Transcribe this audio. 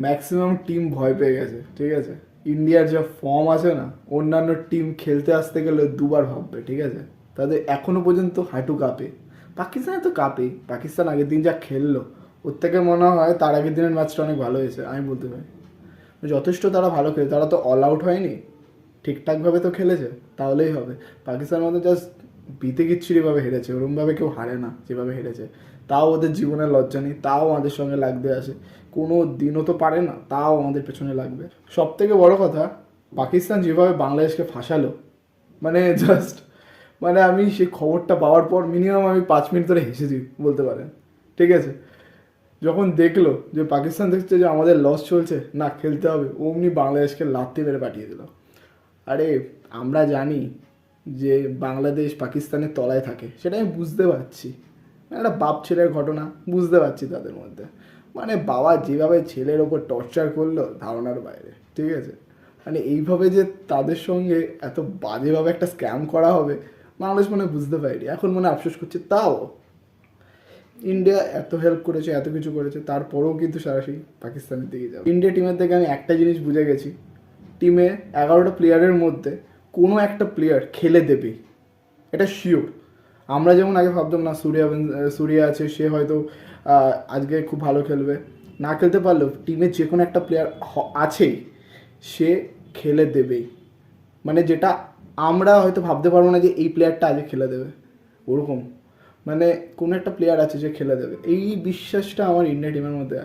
Maximum team ভয় পেয়ে গেছে, ঠিক আছে? ইন্ডিয়ার যা ফর্ম আছে না, অন্যান্য টিম খেলতে আসতে গেলে দুবার ভাববে, ঠিক আছে? তাদের এখনো পর্যন্ত হাঁটু কাঁপে। পাকিস্তানে তো কাঁপেই। পাকিস্তান আগের দিন যা খেললো, ওর থেকে মনে হয় তার আগের দিনের ম্যাচটা অনেক ভালো হয়েছে, আমি বলতে পারি। যথেষ্ট তারা ভালো খেলে, তারা তো অল আউট হয়নি, ঠিকঠাকভাবে তো খেলেছে, তাহলেই হবে। পাকিস্তানের মধ্যে জাস্ট বিতে কিচ্ছিরিভাবে হেরেছে, ওরমভাবে কেউ হারে না যেভাবে হেরেছে। তাও ওদের জীবনের লজ্জা নেই, তাও আমাদের সঙ্গে লাগতে আসে। কোনো দিনও তো পারে না, তাও আমাদের পেছনে লাগবে। সব থেকে বড় কথা, পাকিস্তান যেভাবে বাংলাদেশকে ফাঁসালো, মানে জাস্ট, মানে আমি সেই খবরটা পাওয়ার পর মিনিমাম আমি 5 মিনিট ধরে হেসেছি বলতে পারেন, ঠিক আছে? যখন দেখলো যে পাকিস্তান দেখছে যে আমাদের লস চলছে, না খেলতে হবে, অমনি বাংলাদেশকে লাথি মেরে পাঠিয়ে দিল। আরে আমরা জানি যে বাংলাদেশ পাকিস্তানের তলায় থাকে, সেটা আমি বুঝতে পারছি। একটা বাপ ছেলের ঘটনা, বুঝতে পারছি তাদের মধ্যে। মানে বাবা যেভাবে ছেলের ওপর টর্চার করলো, ধারণার বাইরে, ঠিক আছে? মানে এইভাবে যে তাদের সঙ্গে এত বাজেভাবে একটা স্ক্যাম করা হবে, বাংলাদেশ মনে হয় বুঝতে পারিনি, এখন মনে হয় আফসোস করছে। তাও ইন্ডিয়া এত হেল্প করেছে, এত কিছু করেছে, তারপরেও কিন্তু সরাসরি পাকিস্তানের দিকে যাবে। ইন্ডিয়া টিমের থেকে আমি একটা জিনিস বুঝে গেছি, টিমে 11টা প্লেয়ারের মধ্যে কোনো একটা প্লেয়ার খেলে দেবে, এটা শিওর। আমরা যেমন আগে ভাবতাম না সুরিয়া আছে, সে হয়তো আজকে খুব ভালো খেলবে, না খেলতে পারলেও টিমে যে কোনো একটা প্লেয়ার আছেই, সে খেলে দেবেই। মানে যেটা আমরা হয়তো ভাবতে পারবো না যে এই প্লেয়ারটা আজকে খেলে দেবে, ওরকম মানে কোনো একটা প্লেয়ার আছে যে খেলে দেবে, এই বিশ্বাসটা আমার ইন্ডিয়া টিমের মধ্যে আছে।